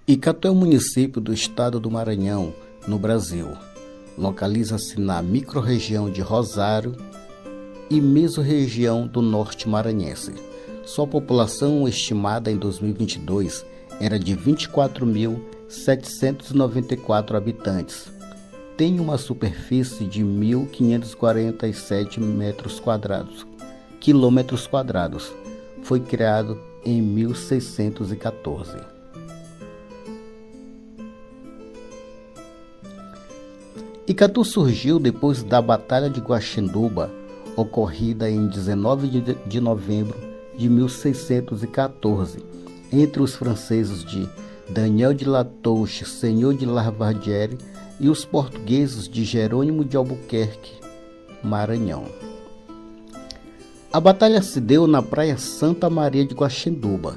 Icatu é um município do estado do Maranhão, no Brasil. Localiza-se na microrregião de Rosário e mesorregião do norte maranhense. Sua população estimada em 2022 era de 24.794 habitantes. Tem uma superfície de 1.547 quilômetros quadrados. Foi criado em 1614. Icatu surgiu depois da Batalha de Guaxinduba, ocorrida em 19 de novembro de 1614, entre os franceses de Daniel de La Touche, senhor de Lavardere, e os portugueses de Jerônimo de Albuquerque, Maranhão. A batalha se deu na praia Santa Maria de Guaxinduba.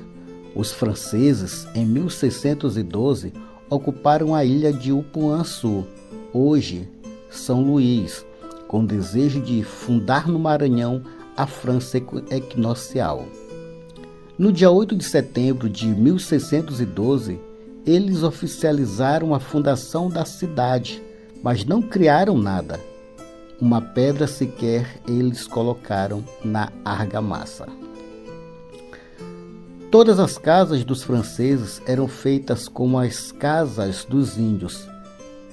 Os franceses, em 1612, ocuparam a ilha de Upuã-Sul, hoje São Luís, com desejo de fundar no Maranhão a França equinocial. No dia 8 de setembro de 1612, eles oficializaram a fundação da cidade, mas não criaram nada. Uma pedra sequer eles colocaram na argamassa. Todas as casas dos franceses eram feitas como as casas dos índios.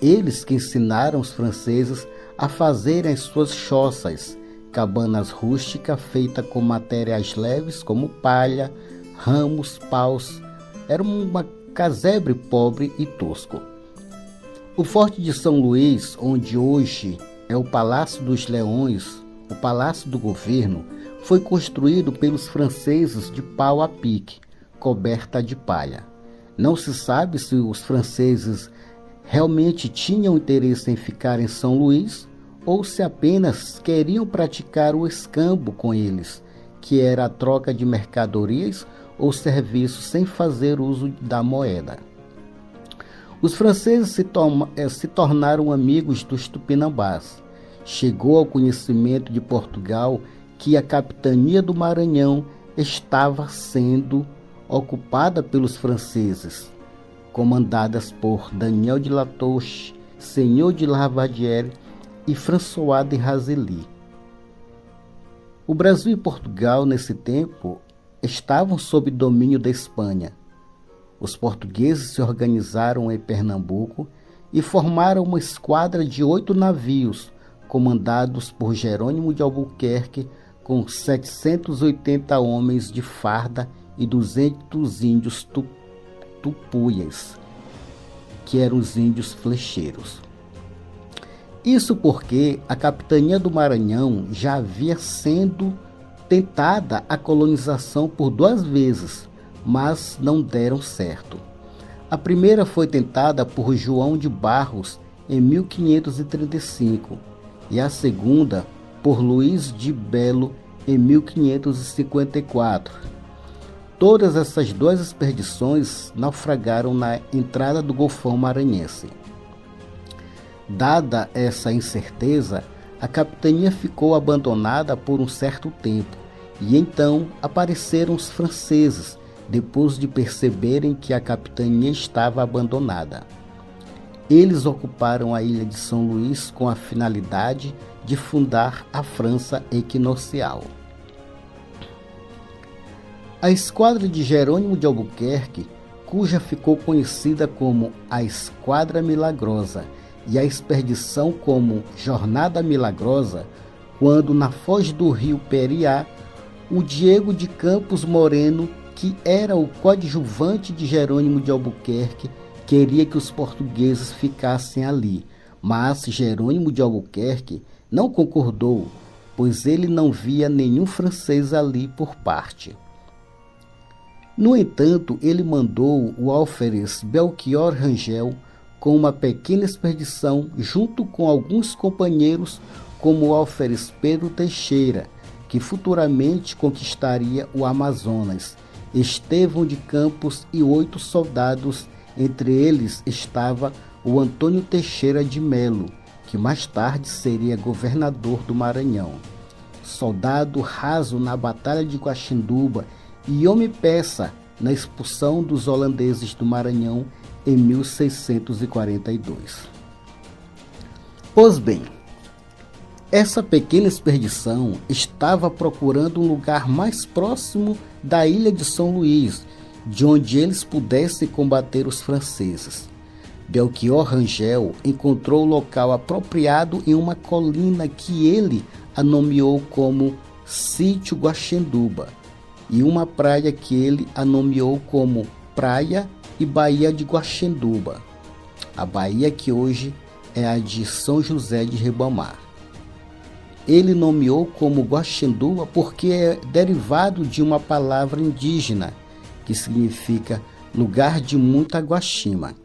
Eles que ensinaram os franceses a fazerem as suas choças, cabanas rústicas feitas com materiais leves como palha, ramos, paus. Era uma casebre pobre e tosco. O Forte de São Luís, onde hoje é o Palácio dos Leões, o Palácio do Governo, foi construído pelos franceses de pau a pique, coberta de palha. Não se sabe se os franceses realmente tinham interesse em ficar em São Luís ou se apenas queriam praticar o escambo com eles, que era a troca de mercadorias ou serviços sem fazer uso da moeda. Os franceses se tornaram amigos dos tupinambás. Chegou ao conhecimento de Portugal que a capitania do Maranhão estava sendo ocupada pelos franceses, comandadas por Daniel de La Touche, senhor de Lavardere, e François de Razilly. O Brasil e Portugal, nesse tempo, estavam sob domínio da Espanha. Os portugueses se organizaram em Pernambuco e formaram uma esquadra de 8 navios, comandados por Jerônimo de Albuquerque, com 780 homens de farda e 200 índios tupuias, que eram os índios flecheiros. Isso porque a capitania do Maranhão já havia sendo tentada a colonização por 2 vezes, mas não deram certo. A primeira foi tentada por João de Barros em 1535 e a segunda por Luís de Belo em 1554. Todas essas 2 expedições naufragaram na entrada do Golfão Maranhense. Dada essa incerteza, a capitania ficou abandonada por um certo tempo, e então apareceram os franceses, depois de perceberem que a capitania estava abandonada. Eles ocuparam a ilha de São Luís com a finalidade de fundar a França equinocial. A esquadra de Jerônimo de Albuquerque, cuja ficou conhecida como a Esquadra Milagrosa e a expedição como Jornada Milagrosa, quando na foz do rio Periá, o Diego de Campos Moreno, que era o coadjuvante de Jerônimo de Albuquerque, queria que os portugueses ficassem ali, mas Jerônimo de Albuquerque não concordou, pois ele não via nenhum francês ali por parte. No entanto, ele mandou o alferez Belchior Rangel com uma pequena expedição junto com alguns companheiros, como o alferez Pedro Teixeira, que futuramente conquistaria o Amazonas, Estevão de Campos e 8 soldados. Entre eles estava o Antônio Teixeira de Melo, que mais tarde seria governador do Maranhão. Soldado raso na Batalha de Guaxinduba e homem-peça na expulsão dos holandeses do Maranhão em 1642. Pois bem, essa pequena expedição estava procurando um lugar mais próximo da ilha de São Luís, de onde eles pudessem combater os franceses. Belchior Rangel encontrou o local apropriado em uma colina que ele a nomeou como Sítio Guaxenduba, e uma praia que ele a nomeou como Praia e Baía de Guaxenduba, a baía que hoje é a de São José de Ribamar. Ele nomeou como Guaxenduba porque é derivado de uma palavra indígena que significa lugar de muita guaxima.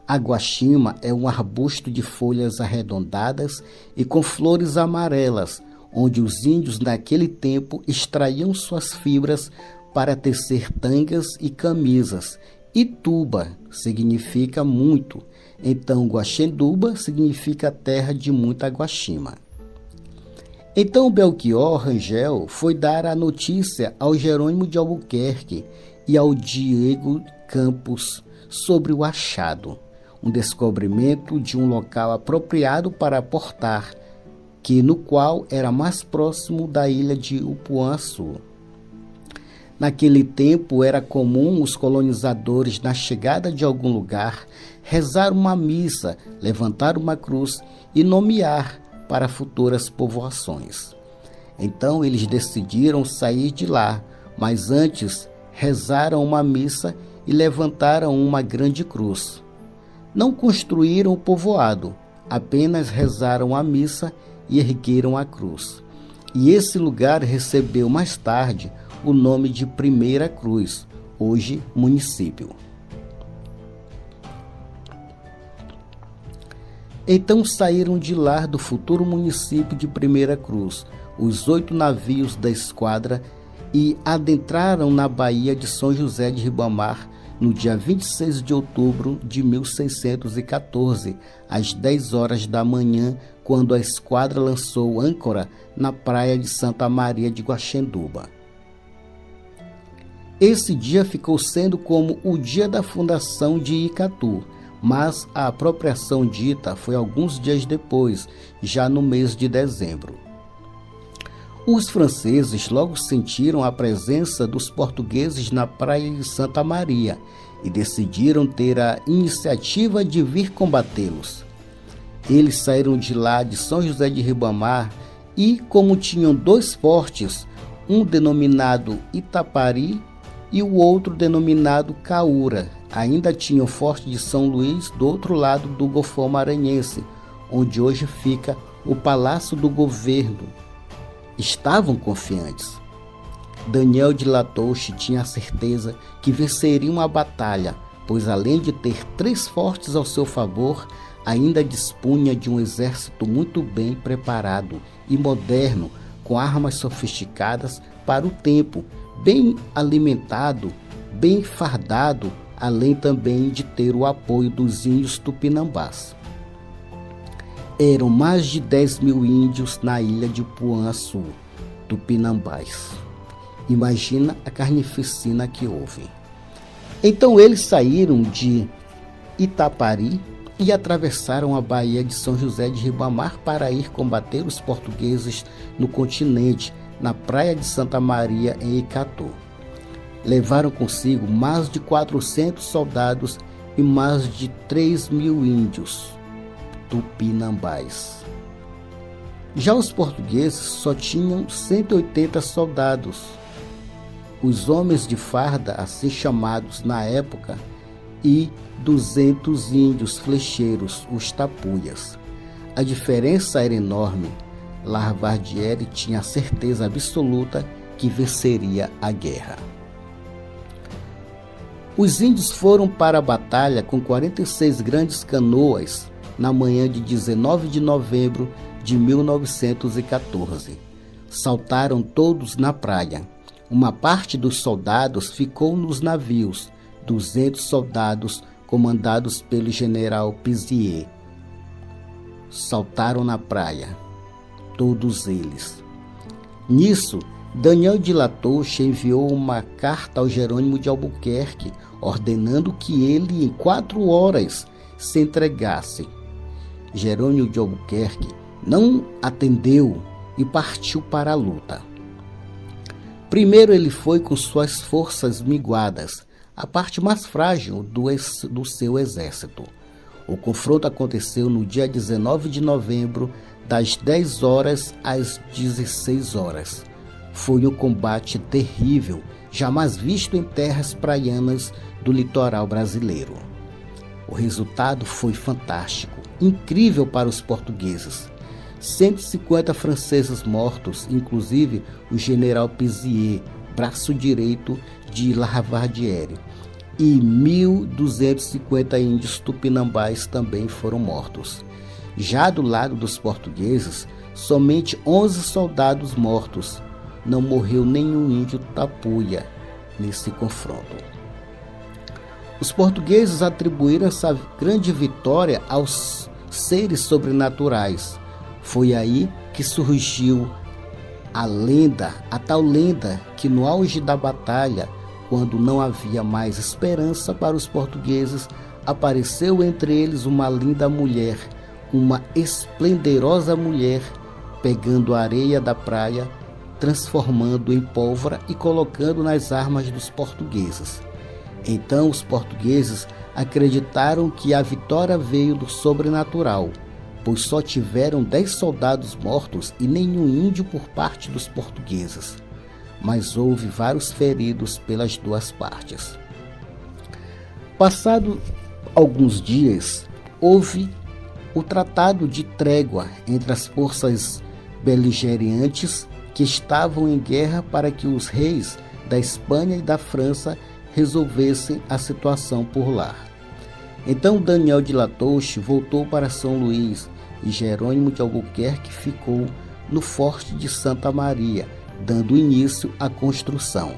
A guaxima é um arbusto de folhas arredondadas e com flores amarelas, onde os índios naquele tempo extraíam suas fibras para tecer tangas e camisas. E tuba significa muito, então Guaxenduba significa terra de muita guaxima. Então Belchior Rangel foi dar a notícia ao Jerônimo de Albuquerque e ao Diego Campos sobre o achado, um descobrimento de um local apropriado para aportar, no qual era mais próximo da ilha de Upuaçu. Naquele tempo era comum os colonizadores, na chegada de algum lugar, rezar uma missa, levantar uma cruz e nomear para futuras povoações. Então eles decidiram sair de lá, mas antes rezaram uma missa e levantaram uma grande cruz. Não construíram o povoado, apenas rezaram a missa e ergueram a cruz. E esse lugar recebeu mais tarde o nome de Primeira Cruz, hoje município. Então saíram de lá do futuro município de Primeira Cruz os 8 navios da esquadra e adentraram na Baía de São José de Ribamar no dia 26 de outubro de 1614, às 10 horas da manhã, quando a esquadra lançou âncora na praia de Santa Maria de Guaxenduba. Esse dia ficou sendo como o dia da fundação de Icatu, mas a apropriação dita foi alguns dias depois, já no mês de dezembro. Os franceses logo sentiram a presença dos portugueses na praia de Santa Maria e decidiram ter a iniciativa de vir combatê-los. Eles saíram de lá de São José de Ribamar e, como tinham 2 fortes, um denominado Itapari e o outro denominado Caúra, ainda tinham o Forte de São Luís do outro lado do Golfão Maranhense, onde hoje fica o Palácio do Governo. Estavam confiantes. Daniel de Latouche tinha a certeza que venceriam a batalha, pois além de ter 3 fortes ao seu favor, ainda dispunha de um exército muito bem preparado e moderno, com armas sofisticadas para o tempo, bem alimentado, bem fardado, além também de ter o apoio dos índios tupinambás. Eram mais de 10 mil índios na ilha de Upuaçu, tupinambás. Imagina a carnificina que houve. Então eles saíram de Itapari e atravessaram a Baía de São José de Ribamar para ir combater os portugueses no continente, na praia de Santa Maria, em Icatu. Levaram consigo mais de 400 soldados e mais de 3 mil índios tupinambás. Já os portugueses só tinham 180 soldados. Os homens de farda, assim chamados na época, e 200 índios flecheiros, os tapuias. A diferença era enorme. Lavardiere tinha a certeza absoluta que venceria a guerra. Os índios foram para a batalha com 46 grandes canoas na manhã de 19 de novembro de 1914. Saltaram todos na praia. Uma parte dos soldados ficou nos navios, 200 soldados comandados pelo general Pizier. Saltaram na praia, todos eles. Nisso, Daniel de Latouche enviou uma carta ao Jerônimo de Albuquerque, ordenando que ele, em 4 horas, se entregasse. Jerônimo de Albuquerque não atendeu e partiu para a luta. Primeiro ele foi com suas forças minguadas, a parte mais frágil do seu exército. O confronto aconteceu no dia 19 de novembro, das 10 horas às 16 horas. Foi um combate terrível, jamais visto em terras praianas do litoral brasileiro. O resultado foi fantástico, incrível para os portugueses. 150 franceses mortos, inclusive o general Pizier, braço direito de Lavardière, e 1.250 índios tupinambás também foram mortos. Já do lado dos portugueses, somente 11 soldados mortos. Não morreu nenhum índio tapuia nesse confronto. Os portugueses atribuíram essa grande vitória aos seres sobrenaturais. Foi aí que surgiu a tal lenda que no auge da batalha, quando não havia mais esperança para os portugueses, apareceu entre eles uma linda mulher, uma esplendorosa mulher, pegando a areia da praia, transformando em pólvora e colocando nas armas dos portugueses. Então os portugueses acreditaram que a vitória veio do sobrenatural, pois só tiveram 10 soldados mortos e nenhum índio por parte dos portugueses, mas houve vários feridos pelas duas partes. Passado alguns dias, houve o tratado de trégua entre as forças beligerantes que estavam em guerra para que os reis da Espanha e da França resolvessem a situação por lá. Então Daniel de Latouche voltou para São Luís e Jerônimo de Albuquerque ficou no Forte de Santa Maria, dando início à construção.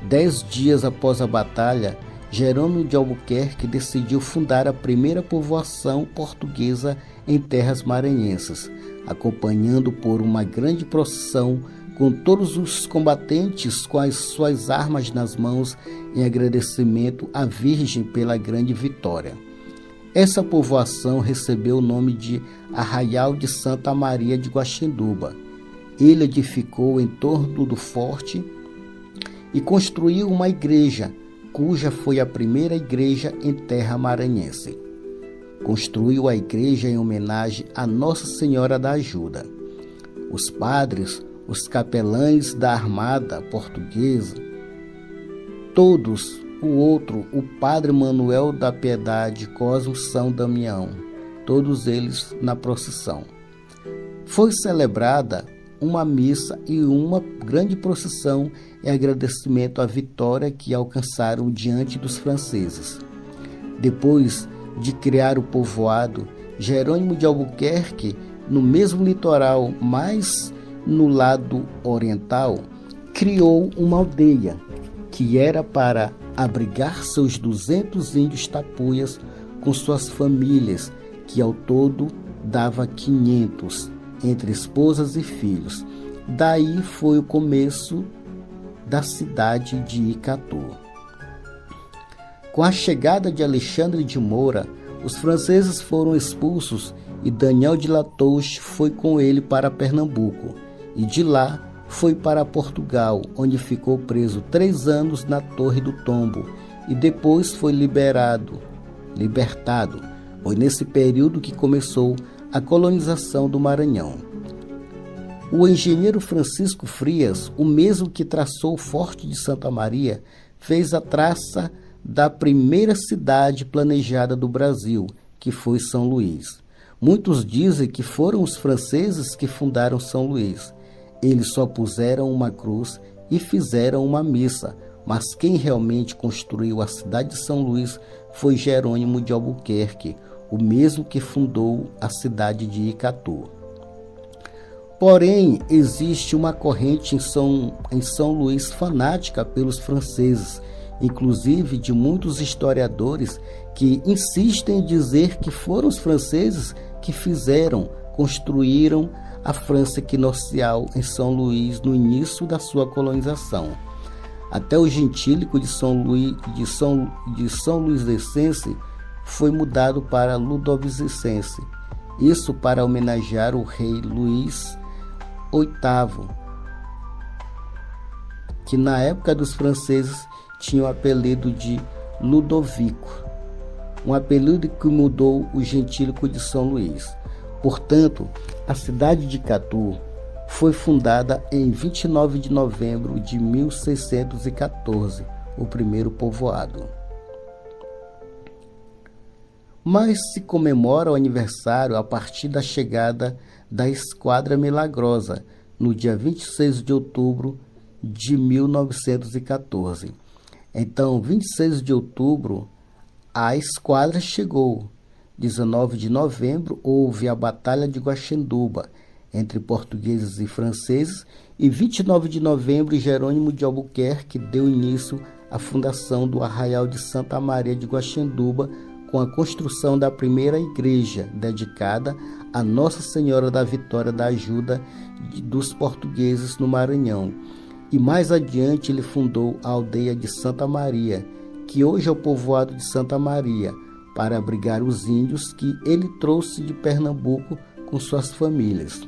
10 dias após a batalha, Jerônimo de Albuquerque decidiu fundar a primeira povoação portuguesa em terras maranhenses, acompanhando por uma grande procissão com todos os combatentes com as suas armas nas mãos em agradecimento à Virgem pela grande vitória. Essa povoação recebeu o nome de Arraial de Santa Maria de Guaxinduba. Ele edificou em torno do forte e construiu uma igreja, cuja foi a primeira igreja em terra maranhense. Construiu a igreja em homenagem a Nossa Senhora da Ajuda. Os padres, os capelães da Armada Portuguesa, todos, o padre Manuel da Piedade, Cosmo São Damião, todos eles na procissão. Foi celebrada uma missa e uma grande procissão em agradecimento à vitória que alcançaram diante dos franceses. Depois de criar o povoado, Jerônimo de Albuquerque, no mesmo litoral, mas no lado oriental, criou uma aldeia que era para abrigar seus 200 índios tapuias com suas famílias, que ao todo dava 500, entre esposas e filhos. Daí foi o começo da cidade de Icatu. Com a chegada de Alexandre de Moura, os franceses foram expulsos e Daniel de Latouche foi com ele para Pernambuco, e de lá foi para Portugal, onde ficou preso 3 anos na Torre do Tombo e depois foi libertado. Foi nesse período que começou a colonização do Maranhão. O engenheiro Francisco Frias, o mesmo que traçou o Forte de Santa Maria, fez a traça da primeira cidade planejada do Brasil, que foi São Luís. Muitos dizem que foram os franceses que fundaram São Luís. Eles só puseram uma cruz e fizeram uma missa, mas quem realmente construiu a cidade de São Luís foi Jerônimo de Albuquerque, o mesmo que fundou a cidade de Icatu. Porém, existe uma corrente em São Luís fanática pelos franceses, inclusive de muitos historiadores que insistem em dizer que foram os franceses que construíram a França equinocial em São Luís no início da sua colonização. Até o gentílico de São Luisense foi mudado para Ludovicense, isso para homenagear o rei Luís VIII, que na época dos franceses tinha o apelido de Ludovico, um apelido que mudou o gentílico de São Luís. Portanto, a cidade de Catu foi fundada em 29 de novembro de 1614, o primeiro povoado. Mas se comemora o aniversário a partir da chegada da Esquadra Milagrosa, no dia 26 de outubro de 1914. Então, 26 de outubro, a esquadra chegou. 19 de novembro, houve a Batalha de Guaxenduba, entre portugueses e franceses, e 29 de novembro, Jerônimo de Albuquerque deu início à fundação do Arraial de Santa Maria de Guaxenduba, com a construção da primeira igreja dedicada a Nossa Senhora da Vitória da Ajuda dos portugueses no Maranhão. E mais adiante ele fundou a aldeia de Santa Maria, que hoje é o povoado de Santa Maria, para abrigar os índios que ele trouxe de Pernambuco com suas famílias.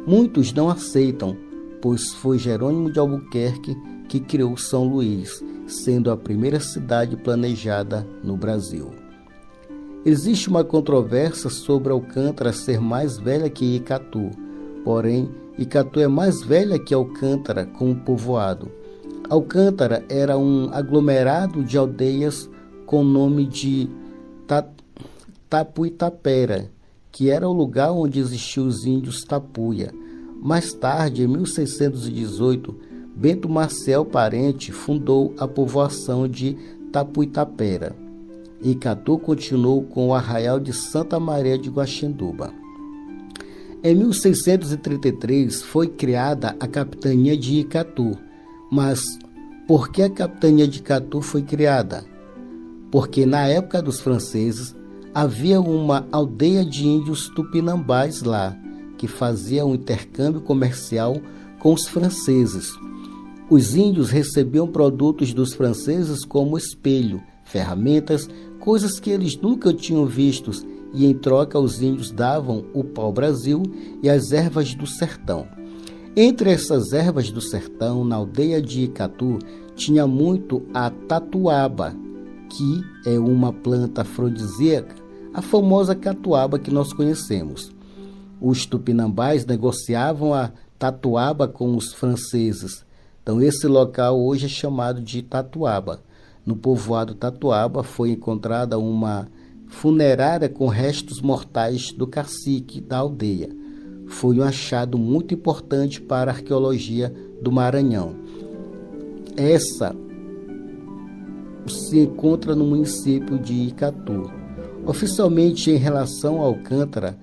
Muitos não aceitam, pois foi Jerônimo de Albuquerque que criou São Luís, sendo a primeira cidade planejada no Brasil. Existe uma controvérsia sobre Alcântara ser mais velha que Icatu, porém, Icatu é mais velha que Alcântara como povoado. Alcântara era um aglomerado de aldeias com o nome de Tapuitapera, que era o lugar onde existiam os índios Tapuia. Mais tarde, em 1618, Bento Marcel Parente fundou a povoação de Tapuitapera. Icatu continuou com o Arraial de Santa Maria de Guaxenduba. Em 1633 foi criada a capitania de Icatu. Mas por que a capitania de Icatu foi criada? Porque na época dos franceses havia uma aldeia de índios tupinambás lá, que fazia um intercâmbio comercial com os franceses. Os índios recebiam produtos dos franceses como espelho, ferramentas, coisas que eles nunca tinham vistos, e em troca os índios davam o pau-brasil e as ervas do sertão. Entre essas ervas do sertão, na aldeia de Icatu, tinha muito a tatuaba, que é uma planta afrodisíaca, a famosa catuaba que nós conhecemos. Os tupinambás negociavam a tatuaba com os franceses. Então, esse local hoje é chamado de Tatuaba. No povoado Tatuaba foi encontrada uma funerária com restos mortais do cacique da aldeia. Foi um achado muito importante para a arqueologia do Maranhão. Essa se encontra no município de Icatu. Oficialmente, em relação a Alcântara,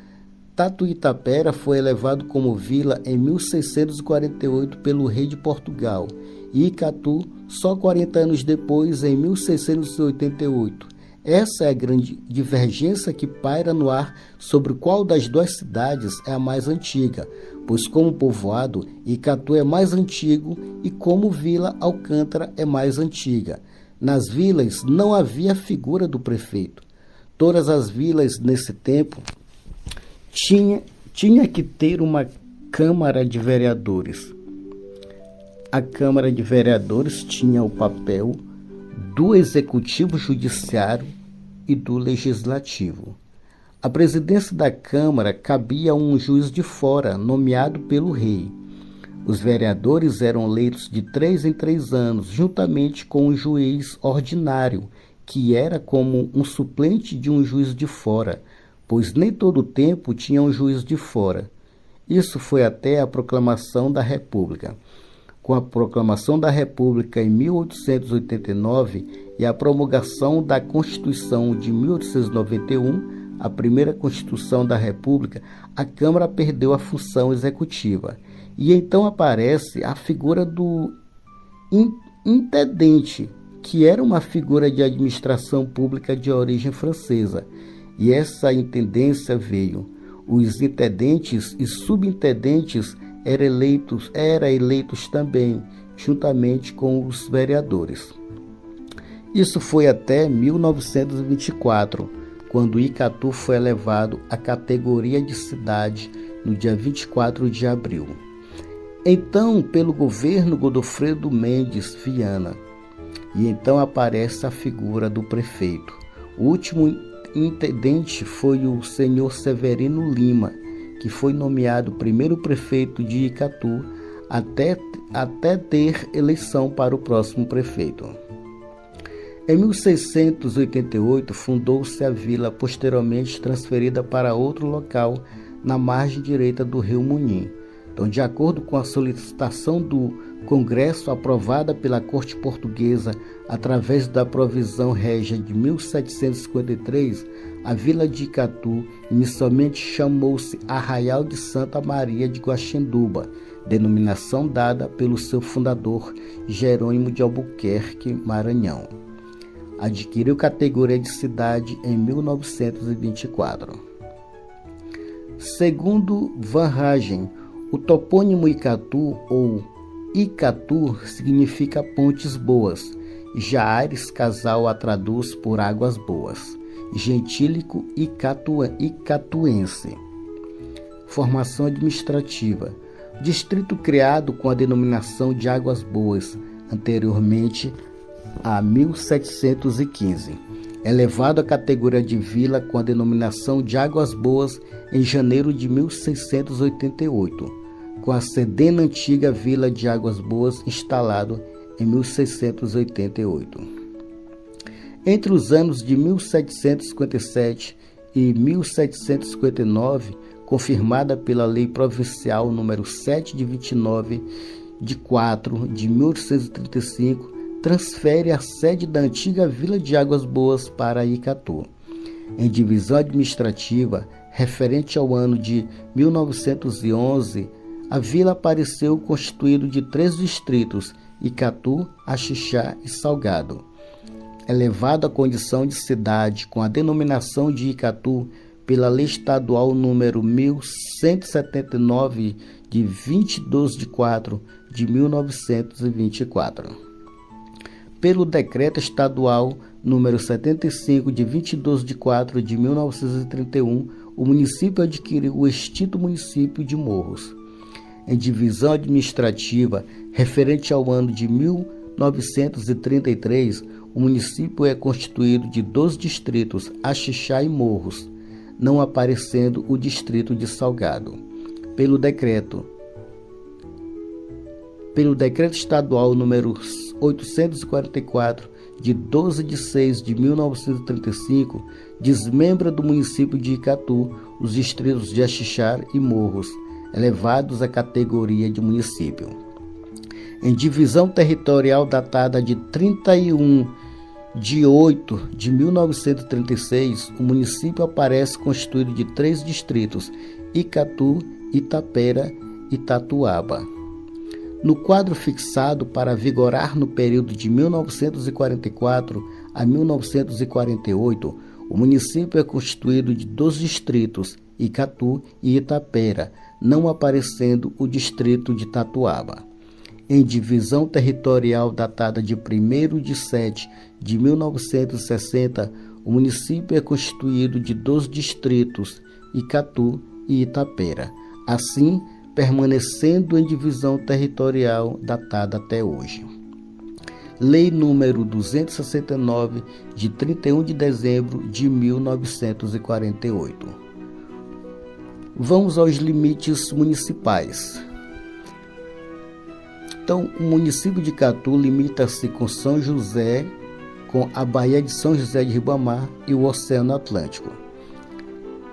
Tatuitapera foi elevado como vila em 1648 pelo rei de Portugal e Icatu só 40 anos depois, em 1688. Essa é a grande divergência que paira no ar sobre qual das duas cidades é a mais antiga, pois como povoado, Icatu é mais antigo e como vila, Alcântara é mais antiga. Nas vilas não havia figura do prefeito. Todas as vilas nesse tempo tinha que ter uma Câmara de Vereadores. A Câmara de Vereadores tinha o papel do Executivo Judiciário e do Legislativo. A presidência da Câmara cabia a um juiz de fora, nomeado pelo rei. Os vereadores eram eleitos de 3 em 3 anos, juntamente com um juiz ordinário, que era como um suplente de um juiz de fora, pois nem todo o tempo tinha um juiz de fora. Isso foi até a proclamação da República. Com a proclamação da República em 1889 e a promulgação da Constituição de 1891, a primeira Constituição da República, a Câmara perdeu a função executiva. E então aparece a figura do intendente, que era uma figura de administração pública de origem francesa. E essa intendência veio. Os intendentes e subintendentes eram eleitos também, juntamente com os vereadores. Isso foi até 1924, quando Icatu foi elevado à categoria de cidade no dia 24 de abril. Então, pelo governo Godofredo Mendes Viana, e então aparece a figura do prefeito. O último intendente foi o senhor Severino Lima, que foi nomeado primeiro prefeito de Icatu até ter eleição para o próximo prefeito. Em 1688, fundou-se a vila, posteriormente transferida para outro local na margem direita do rio Munim. Então, de acordo com a solicitação do Congresso aprovada pela Corte Portuguesa através da Provisão Régia de 1753, a vila de Icatu inicialmente chamou-se Arraial de Santa Maria de Guaxinduba, denominação dada pelo seu fundador Jerônimo de Albuquerque, Maranhão. Adquiriu categoria de cidade em 1924. Segundo Van Hagen, o topônimo Icatu ou Icatu significa pontes boas. Já Aires Casal a traduz por águas boas. Gentílico icatuense. Formação administrativa. Distrito criado com a denominação de Águas Boas, anteriormente a 1715. Elevado à categoria de vila com a denominação de Águas Boas em janeiro de 1688. Com a sedena antiga Vila de Águas Boas, instalado em 1688. Entre os anos de 1757 e 1759, confirmada pela Lei Provincial nº 7 de 29 de 4 de 1835, transfere a sede da antiga Vila de Águas Boas para Icatu. Em divisão administrativa, referente ao ano de 1911, a vila apareceu constituído de 3 distritos: Icatu, Axixá e Salgado. Elevado à condição de cidade com a denominação de Icatu pela Lei Estadual número 1179 de 22 de 4 de 1924. Pelo Decreto Estadual número 75 de 22 de 4 de 1931, o município adquiriu o extinto município de Morros. Em divisão administrativa, referente ao ano de 1933, o município é constituído de 2 distritos, Axixá e Morros, não aparecendo o distrito de Salgado. Pelo decreto estadual número 844, de 12 de 6 de 1935, desmembra do município de Icatu os distritos de Axixá e Morros, elevados à categoria de município. Em divisão territorial datada de 31 de 8 de 1936, o município aparece constituído de 3 distritos: Icatu, Itapera e Tatuaba. No quadro fixado para vigorar no período de 1944 a 1948, o município é constituído de 2 distritos, Icatu e Itapera, não aparecendo o distrito de Tatuaba. Em divisão territorial datada de 1º de 7 de 1960, o município é constituído de 2 distritos, Icatu e Itapera, assim permanecendo em divisão territorial datada até hoje. Lei número 269, de 31 de dezembro de 1948. Vamos aos limites municipais. Então, o município de Icatu limita-se com São José, com a Baía de São José de Ribamar e o Oceano Atlântico.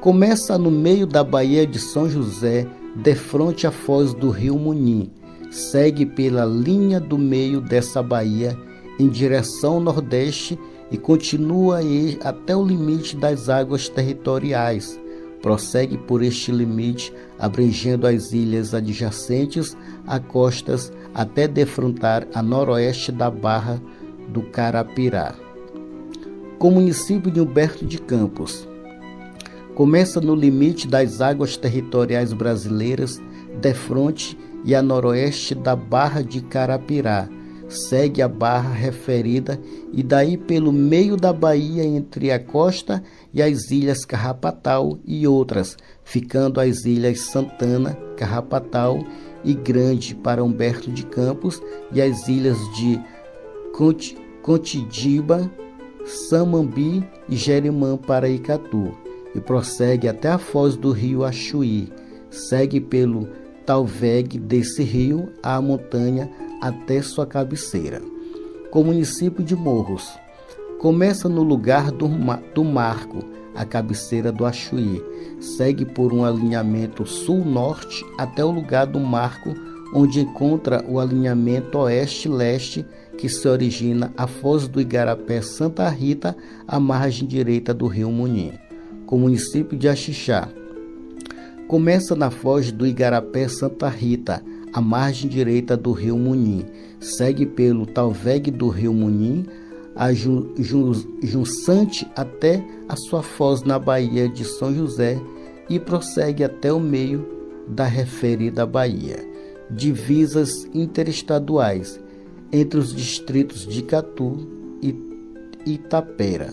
Começa no meio da Baía de São José, defronte à foz do rio Munim, segue pela linha do meio dessa baía em direção nordeste e continua até o limite das águas territoriais. Prossegue por este limite, abrangendo as ilhas adjacentes a costas até defrontar a noroeste da Barra do Carapirá. Com o município de Humberto de Campos. Começa no limite das águas territoriais brasileiras, defronte e a noroeste da Barra de Carapirá. Segue a barra referida e daí pelo meio da baía entre a costa e as ilhas Carrapatal e outras, ficando as ilhas Santana, Carrapatal e Grande para Humberto de Campos e as ilhas de Contidiba, Samambi e Jerimã para Icatu, e prossegue até a foz do rio Achuí. Segue pelo talvegue desse rio à montanha até sua cabeceira. Com o município de Morros, começa no lugar do Marco, a cabeceira do Achuí. Segue por um alinhamento sul-norte até o lugar do Marco, onde encontra o alinhamento oeste-leste que se origina a foz do Igarapé Santa Rita, à margem direita do rio Munim. Com o município de Axixá, começa na foz do Igarapé Santa Rita, à margem direita do rio Munim. Segue pelo talvegue do rio Munim, a junçante até a sua foz na Baía de São José e prossegue até o meio da referida baía. Divisas interestaduais entre os distritos de Icatu e Itapera.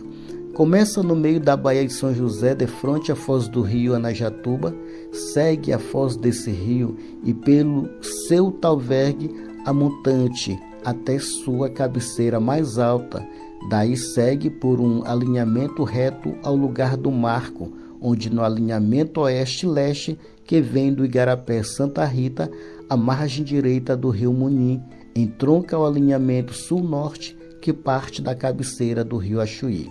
Começa no meio da Baía de São José, de frente à foz do rio Anajatuba, segue a foz desse rio e pelo seu talvegue a montante até sua cabeceira mais alta. Daí segue por um alinhamento reto ao lugar do Marco, onde no alinhamento oeste-leste que vem do Igarapé Santa Rita, a margem direita do rio Munim, entronca o alinhamento sul-norte que parte da cabeceira do rio Achuí.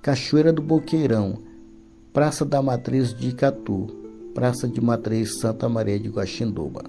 Cachoeira do Boqueirão, Praça da Matriz de Icatu, Praça de Matriz Santa Maria de Guaxindoba.